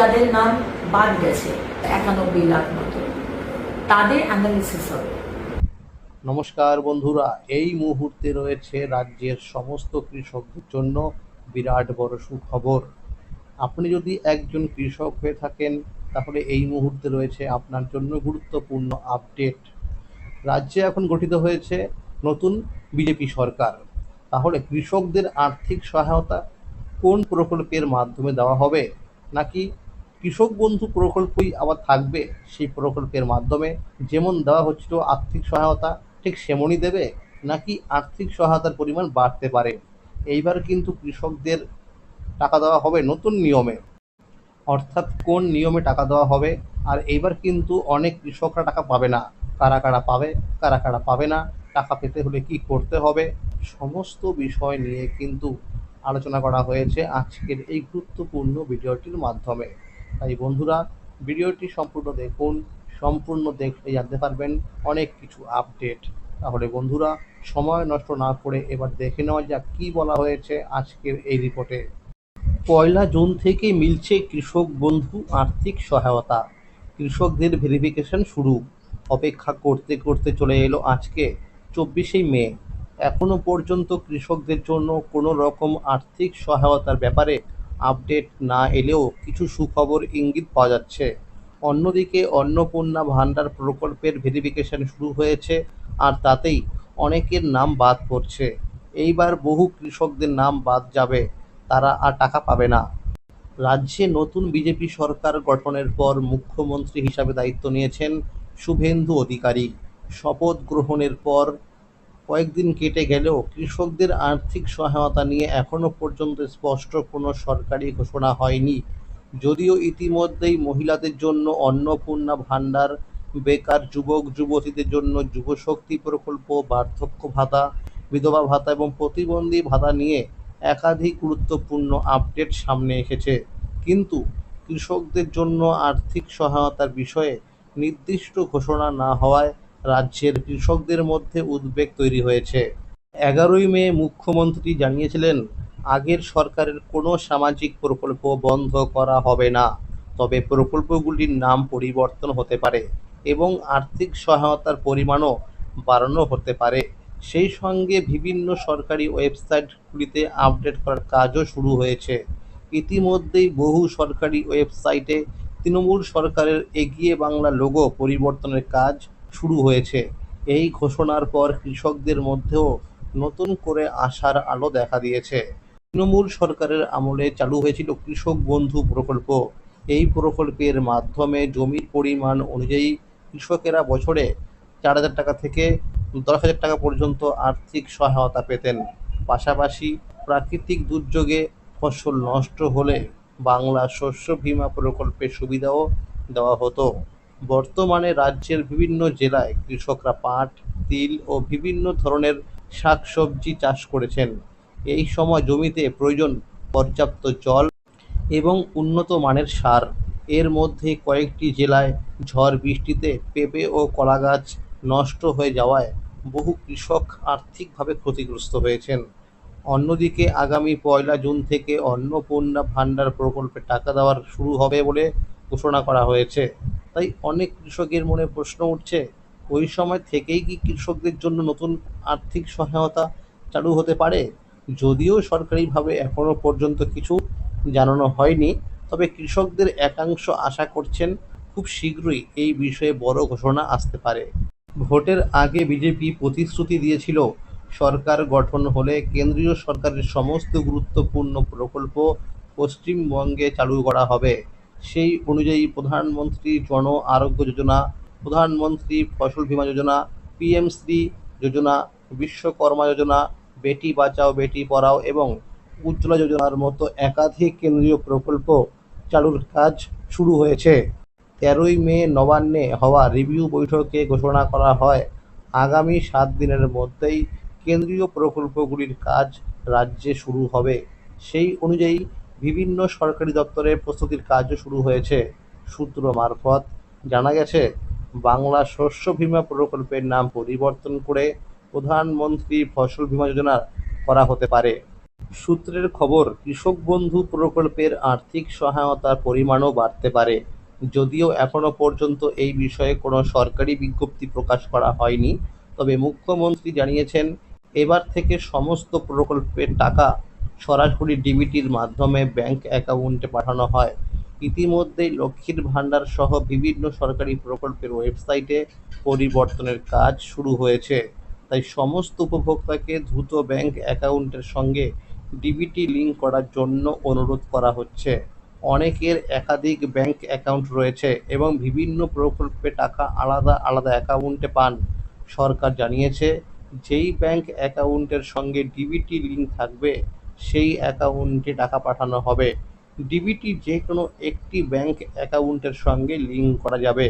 যাদের নাম বাদ গেছে 91 লাখ মতো, তাদের অ্যানালিসিস হবে। নমস্কার বন্ধুরা, এই মুহূর্তে রয়েছে রাজ্যের সমস্ত কৃষকদের জন্য বিরাট বড় সুখবর। আপনি যদি একজন কৃষক হয়ে থাকেন তাহলে এই মুহূর্তে রয়েছে আপনার জন্য গুরুত্বপূর্ণ আপডেট। রাজ্যে এখন গঠিত হয়েছে নতুন বিজেপি সরকার। তাহলে কৃষকদের আর্থিক সহায়তা কোন প্রকল্পের মাধ্যমে দেওয়া হবে, নাকি কৃষক বন্ধু প্রকল্পই আবার থাকবে সেই প্রকল্পের মাধ্যমে? যেমন দেওয়া হচ্ছিল আর্থিক সহায়তা ঠিক সেমনই দেবে, নাকি আর্থিক সহায়তার পরিমাণ বাড়তে পারে? এইবার কিন্তু কৃষকদের টাকা দেওয়া হবে নতুন নিয়মে। অর্থাৎ কোন নিয়মে টাকা দেওয়া হবে, আর এইবার কিন্তু অনেক কৃষকরা টাকা পাবে না। কারা কারা পাবে, কারা কারা পাবে না, টাকা পেতে হলে কি করতে হবে, সমস্ত বিষয় নিয়ে কিন্তু আলোচনা করা হয়েছে আজকের এই গুরুত্বপূর্ণ ভিডিওটির মাধ্যমে। তাই বন্ধুরা, ভিডিওটি সম্পূর্ণ দেখুন। সম্পূর্ণ দেখলে জানতে পারবেন অনেক কিছু আপডেট। তাহলে বন্ধুরা, সময় নষ্ট না করে এবার দেখে নেওয়া যাক কী বলা হয়েছে আজকের এই রিপোর্টে। 1 জুন থেকে মিলছে কৃষক বন্ধু আর্থিক সহায়তা। কৃষকদের ভেরিফিকেশন শুরু। অপেক্ষা করতে করতে চলে এলো আজকে 24শে মে। এখনো পর্যন্ত কৃষকদের জন্য কোনো রকম আর্থিক সহায়তার ব্যাপারে আপডেট না এলেও কিছু সুখবর ইঙ্গিত পাওয়া যাচ্ছে। অন্যদিকে অন্নপূর্ণা ভাণ্ডার প্রকল্পের ভেরিফিকেশন শুরু হয়েছে, আর তাতেই অনেকের নাম বাদ পড়ছে। এইবার বহু কৃষকদের নাম বাদ যাবে, তারা আর টাকা পাবে না। রাজ্যে নতুন বিজেপি সরকার গঠনের পর মুখ্যমন্ত্রী হিসাবে দায়িত্ব নিয়েছেন শুভেন্দু অধিকারী। শপথ গ্রহণের পর কয়েকদিন কেটে গেলেও কৃষকদের আর্থিক সহায়তা নিয়ে এখনও পর্যন্ত স্পষ্ট কোনো সরকারি ঘোষণা হয়নি। যদিও ইতিমধ্যেই মহিলাদের জন্য অন্নপূর্ণা ভাণ্ডার, বেকার যুবক যুবতীদের জন্য যুবশক্তি প্রকল্প, বার্ধক্য ভাতা, বিধবা ভাতা এবং প্রতিবন্ধী ভাতা নিয়ে একাধিক গুরুত্বপূর্ণ আপডেট সামনে এসেছে, কিন্তু কৃষকদের জন্য আর্থিক সহায়তার বিষয়ে নির্দিষ্ট ঘোষণা না হওয়ায় রাজ্যের কৃষকদের মধ্যে উদ্বেগ তৈরি হয়েছে। 11ই মে মুখ্যমন্ত্রী জানিয়েছিলেন, আগের সরকারের কোনো সামাজিক প্রকল্প বন্ধ করা হবে না, তবে প্রকল্পগুলির নাম পরিবর্তন হতে পারে এবং আর্থিক সহায়তার পরিমাণও বাড়ানো হতে পারে। সেই সঙ্গে বিভিন্ন সরকারি ওয়েবসাইটগুলিতে আপডেট করার কাজও শুরু হয়েছে। ইতিমধ্যেই বহু সরকারি ওয়েবসাইটে তৃণমূল সরকারের এগিয়ে বাংলা লোগো পরিবর্তনের কাজ শুরু হয়েছে। এই ঘোষণার পর কৃষকদের মধ্যেও নতুন করে আশার আলো দেখা দিয়েছে। তৃণমূল সরকারের আমলে চালু হয়েছিল কৃষক বন্ধু প্রকল্প। এই প্রকল্পের মাধ্যমে জমির পরিমাণ অনুযায়ী কৃষকেরা বছরে 4,000 টাকা থেকে 10,000 টাকা পর্যন্ত আর্থিক সহায়তা পেতেন। পাশাপাশি প্রাকৃতিক দুর্যোগে ফসল নষ্ট হলে বাংলা শস্য বীমা প্রকল্পের সুবিধাও দেওয়া হতো। বর্তমানে রাজ্যের বিভিন্ন জেলায় কৃষকরা পাট, তিল ও বিভিন্ন ধরনের শাকসবজি চাষ করছেন। এই সময় জমিতে প্রয়োজন পর্যাপ্ত জল এবং উন্নত মানের সার। এর মধ্যে কয়েকটি জেলায় ঝড় বৃষ্টিতে পেঁপে ও কলা গাছ নষ্ট হয়ে যাওয়ায় বহু কৃষক আর্থিকভাবে ক্ষতিগ্রস্ত হয়েছেন। অন্যদিকে আগামী 1 জুন থেকে অন্নপূর্ণা ভাণ্ডার প্রকল্পে টাকা দেওয়ার শুরু হবে বলে ঘোষণা করা হয়েছে। তাই অনেক কৃষকের মনে প্রশ্ন উঠছে, ওই সময় থেকেই কি কৃষকদের জন্য নতুন আর্থিক সহায়তা চালু হতে পারে? যদিও সরকারিভাবে এখনও পর্যন্ত কিছু জানানো হয়নি, তবে কৃষকদের একাংশ আশা করছেন খুব শীঘ্রই এই বিষয়ে বড় ঘোষণা আসতে পারে। ভোটের আগে বিজেপি প্রতিশ্রুতি দিয়েছিল, সরকার গঠন হলে কেন্দ্রীয় সরকারের সমস্ত গুরুত্বপূর্ণ প্রকল্প পশ্চিমবঙ্গে চালু করা হবে। সেই অনুযায়ী প্রধানমন্ত্রী জন আরোগ্য যোজনা, প্রধানমন্ত্রী ফসল বীমা যোজনা, পিএম শ্রী যোজনা, বিশ্বকর্মা যোজনা, বেটি বাঁচাও বেটি পড়াও এবং উজ্জ্বলা যোজনার মতো একাধিক কেন্দ্রীয় প্রকল্প চালুর কাজ শুরু হয়েছে। 13ই মে নবান্নে হওয়া রিভিউ বৈঠকে ঘোষণা করা হয়, আগামী 7 দিনের মধ্যেই কেন্দ্রীয় প্রকল্পগুলির কাজ রাজ্যে শুরু হবে। সেই অনুযায়ী বিভিন্ন সরকারি দপ্তরের প্রস্তুতির কাজও শুরু হয়েছে। সূত্র মারফত জানা গেছে, বাংলা শস্য বীমা প্রকল্পের নাম পরিবর্তন করে প্রধানমন্ত্রী ফসল বীমা যোজনা করা হতে পারে। সূত্রের খবর, কৃষক বন্ধু প্রকল্পের আর্থিক সহায়তার পরিমাণও বাড়তে পারে। যদিও এখনো পর্যন্ত এই বিষয়ে কোনো সরকারি বিজ্ঞপ্তি প্রকাশ করা হয়নি, তবে মুখ্যমন্ত্রী জানিয়েছেন এবার থেকে সমস্ত প্রকল্পের টাকা সরাসরি ডিবিটির মাধ্যমে ব্যাংক অ্যাকাউন্টে পাঠানো হয়। ইতিমধ্যেই লক্ষ্মীর ভাণ্ডার সহ বিভিন্ন সরকারি প্রকল্পের ওয়েবসাইটে পরিবর্তনের কাজ শুরু হয়েছে। তাই সমস্ত উপভোক্তাকে দ্রুত ব্যাংক অ্যাকাউন্টের সঙ্গে ডিবিটি লিঙ্ক করার জন্য অনুরোধ করা হচ্ছে। অনেকের একাধিক ব্যাংক অ্যাকাউন্ট রয়েছে এবং বিভিন্ন প্রকল্পে টাকা আলাদা আলাদা অ্যাকাউন্টে পান। সরকার জানিয়েছে, যেই ব্যাংক অ্যাকাউন্টের সঙ্গে ডিবিটি লিঙ্ক থাকবে সেই অ্যাকাউন্টে টাকা পাঠানো হবে। ডিবিটি যে কোনো একটি ব্যাংক অ্যাকাউন্টের সঙ্গে লিঙ্ক করা যাবে।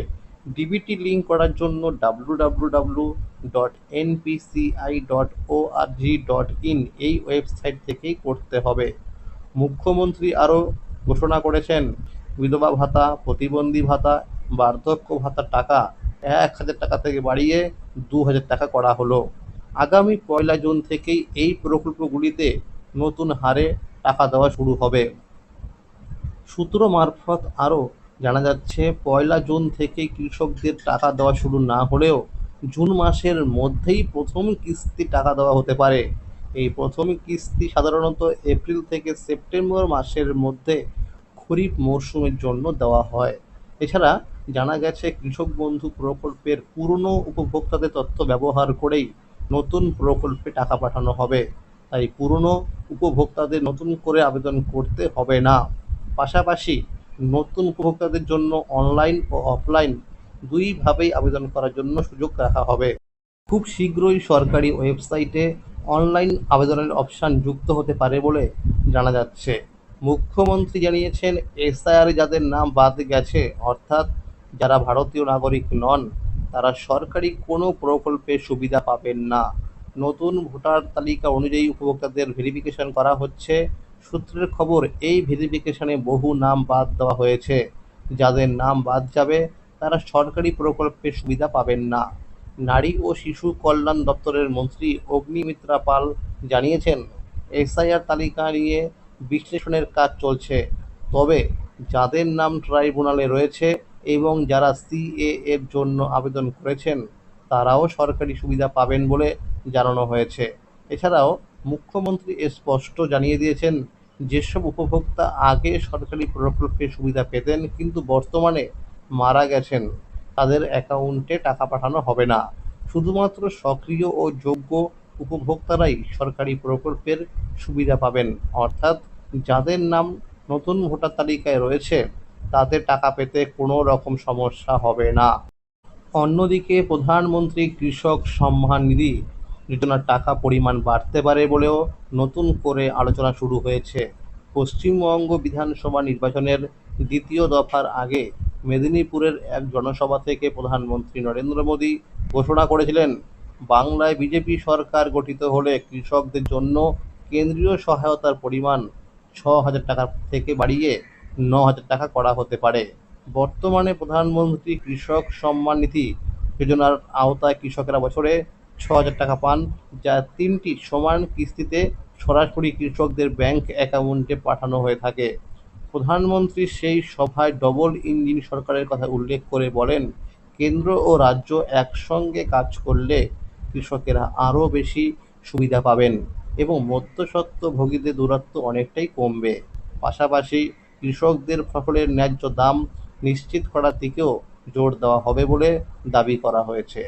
ডিবিটি লিঙ্ক করার জন্য www.npci.org.in এই ওয়েবসাইট থেকেই করতে হবে। মুখ্যমন্ত্রী আরও ঘোষণা করেছেন, বিধবা ভাতা, প্রতিবন্ধী ভাতা, বার্ধক্য ভাতার টাকা 1,000 টাকা থেকে বাড়িয়ে 2,000 টাকা করা হলো। আগামী 1 জুন থেকেই এই প্রকল্পগুলিতে নতুন হারে টাকা দেওয়া শুরু হবে। সূত্র মারফত আরও জানা যাচ্ছে, 1 জুন থেকে কৃষকদের টাকা দেওয়া শুরু না হলেও জুন মাসের মধ্যেই প্রথম কিস্তি টাকা দেওয়া হতে পারে। এই প্রথম কিস্তি সাধারণত এপ্রিল থেকে সেপ্টেম্বর মাসের মধ্যে খরিফ মরশুমের জন্য দেওয়া হয়। এছাড়া জানা গেছে, কৃষক বন্ধু প্রকল্পের পুরনো উপভোক্তাদের তথ্য ব্যবহার করেই নতুন প্রকল্পে টাকা পাঠানো হবে। তাই পুরনো উপভোক্তাদের নতুন করে আবেদন করতে হবে না। পাশাপাশি নতুন উপভোক্তাদের জন্য অনলাইন ও অফলাইন দুইভাবেই আবেদন করার জন্য সুযোগ রাখা হবে। খুব শীঘ্রই সরকারি ওয়েবসাইটে অনলাইন আবেদনের অপশন যুক্ত হতে পারে বলে জানা যাচ্ছে। মুখ্যমন্ত্রী জানিয়েছেন, এসআইআর যাদের নাম বাদ গেছে, অর্থাৎ যারা ভারতীয় নাগরিক নন, তারা সরকারি কোনো প্রকল্পের সুবিধা পাবেন না। নতুন ভোটার তালিকা অনুযায়ী উপভোক্তাদের ভেরিফিকেশন করা হচ্ছে। সূত্রের খবর, এই ভেরিফিকেশনে বহু নাম বাদ দেওয়া হয়েছে। যাদের নাম বাদ যাবে তারা সরকারি প্রকল্পের সুবিধা পাবেন না। নারী ও শিশু কল্যাণ দপ্তরের মন্ত্রী অগ্নিমিত্রা পাল জানিয়েছেন, এসআইআর তালিকা নিয়ে বিশ্লেষণের কাজ চলছে। তবে যাদের নাম ট্রাইব্যুনালে রয়েছে এবং যারা সিএএর জন্য আবেদন করেছেন তারাও সরকারি সুবিধা পাবেন বলে জানানো হয়েছে। এছাড়াও মুখ্যমন্ত্রী স্পষ্ট জানিয়ে দিয়েছেন, যেসব উপভোক্তা আগে সরকারি প্রকল্পের সুবিধা পেতেন কিন্তু বর্তমানে মারা গেছেন, তাদের অ্যাকাউন্টে টাকা পাঠানো হবে না। শুধুমাত্র সক্রিয় ও যোগ্য উপভোক্তারাই সরকারি প্রকল্পের সুবিধা পাবেন, অর্থাৎ যাদের নাম নতুন ভোটার তালিকায় রয়েছে তাদের টাকা পেতে কোনো রকম সমস্যা হবে না। অন্যদিকে প্রধানমন্ত্রী কৃষক সম্মান নিধি যোজনার টাকা পরিমাণ বাড়তে পারে বলেও নতুন করে আলোচনা শুরু হয়েছে। পশ্চিমবঙ্গ বিধানসভা নির্বাচনের দ্বিতীয় দফার আগে মেদিনীপুরের এক জনসভা থেকে প্রধানমন্ত্রী নরেন্দ্র মোদী ঘোষণা করেছিলেন, বাংলায় বিজেপি সরকার গঠিত হলে কৃষকদের জন্য কেন্দ্রীয় সহায়তার পরিমাণ 6,000 টাকা থেকে বাড়িয়ে 9,000 টাকা করা হতে পারে। বর্তমানে প্রধানমন্ত্রী কৃষক সম্মান নিধি যোজনার আওতায় কৃষকেরা বছরে 6,000 টাকা পান, যা 3টি সমান কিস্তিতে সরাসরি কৃষকদের ব্যাংক অ্যাকাউন্টে পাঠানো হয়ে থাকে। প্রধানমন্ত্রী সেই সভায় ডবল ইঞ্জিন সরকারের কথা উল্লেখ করে বলেন, কেন্দ্র ও রাজ্য একসঙ্গে কাজ করলে কৃষকেরা আরও বেশি সুবিধা পাবেন এবং মধ্যস্বত্বভোগীদের দূরত্ব অনেকটাই কমবে। পাশাপাশি কৃষকদের ফসলের ন্যায্য দাম নিশ্চিত করার দিকেও জোর দেওয়া হবে বলে দাবি করা হয়েছে।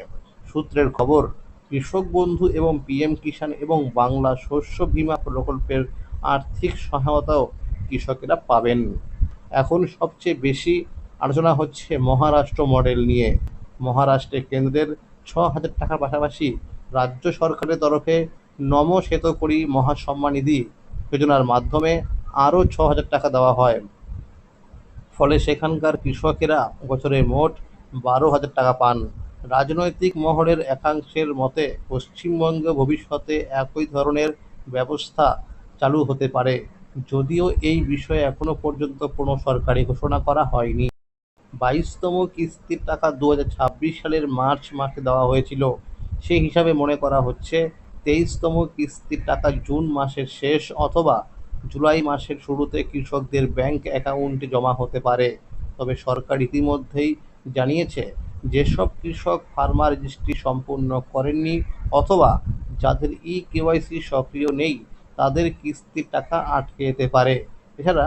সূত্রের খবর, কৃষক বন্ধু এবং পিএম কিষাণ এবং বাংলা শস্য বীমা প্রকল্পের আর্থিক সহায়তাও কৃষকেরা পাবেন। এখন সবচেয়ে বেশি আলোচনা হচ্ছে মহারাষ্ট্র মডেল নিয়ে। মহারাষ্ট্রে কেন্দ্রের 6,000 টাকার পাশাপাশি রাজ্য সরকারের তরফে নম শ্বেতকরী মহাসম্মান নিধি যোজনার মাধ্যমে আরও 6,000 টাকা দেওয়া হয়। ফলে সেখানকার কৃষকেরা বছরে মোট 12,000 টাকা পান। রাজনৈতিক মহলের একাংশের মতে, পশ্চিমবঙ্গে ভবিষ্যতে একই ধরনের ব্যবস্থা চালু হতে পারে, যদিও এই বিষয়ে এখনো পর্যন্ত কোনো সরকারি ঘোষণা করা হয়নি। 22তম কিস্তির টাকা 2026 সালের মার্চ মাসে দেওয়া হয়েছিল। সেই হিসাবে মনে করা হচ্ছে 23তম কিস্তির টাকা জুন মাসের শেষ অথবা জুলাই মাসের শুরুতে কৃষকদের ব্যাংক অ্যাকাউন্টে জমা হতে পারে। তবে সরকার ইতিমধ্যেই জানিয়েছে, যেসব কৃষক ফার্মার রেজিস্ট্রি সম্পূর্ণ করেননি অথবা যাদের কেওয়াইসি সক্রিয় নেই, তাদের কিস্তির টাকা আটকে যেতে পারে। এছাড়া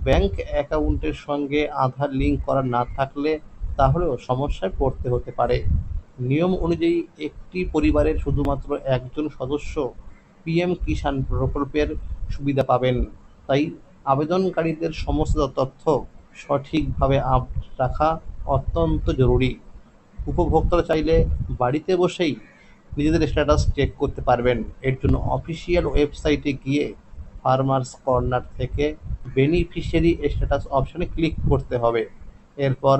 ব্যাংক অ্যাকাউন্টের সঙ্গে আধার লিঙ্ক করা না থাকলে তাহলেও সমস্যায় পড়তে হতে পারে। নিয়ম অনুযায়ী একটি পরিবারের শুধুমাত্র একজন সদস্য পিএম কিষাণ প্রকল্পের সুবিধা পাবেন। তাই আবেদনকারীদের সমস্ত তথ্য সঠিকভাবে আপডেট রাখা অত্যন্ত জরুরি। উপভোক্তারা চাইলে বাড়িতে বসেই নিজেদের স্ট্যাটাস চেক করতে পারবেন। এর জন্য অফিসিয়াল ওয়েবসাইটে গিয়ে ফার্মার্স কর্নার থেকে বেনিফিশিয়ারি স্ট্যাটাস অপশনে ক্লিক করতে হবে। এরপর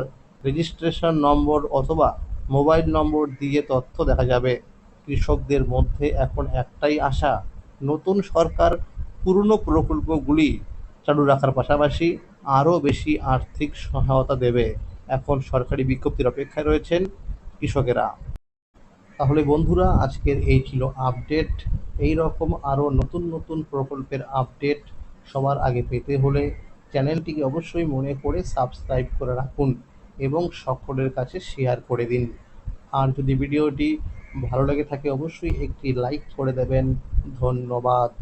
রেজিস্ট্রেশন নম্বর অথবা মোবাইল নম্বর দিয়ে তথ্য দেখা যাবে। কৃষকদের মধ্যে এখন একটাই আশা, নতুন সরকার পুরনো প্রকল্পগুলি চালু রাখার পাশাপাশি আরও বেশি আর্থিক সহায়তা দেবে। এখন সরকারি বিজ্ঞপ্তির অপেক্ষায় রয়েছেন কৃষকেরা। তাহলে বন্ধুরা, আজকের এই ছিল আপডেট। এই রকম আরও নতুন নতুন প্রকল্পের আপডেট সবার আগে পেতে হলে চ্যানেলটিকে অবশ্যই মনে করে সাবস্ক্রাইব করে রাখুন এবং সকলের কাছে শেয়ার করে দিন। আর যদি ভিডিওটি ভালো লেগে থাকে অবশ্যই একটি লাইক করে দেবেন। ধন্যবাদ।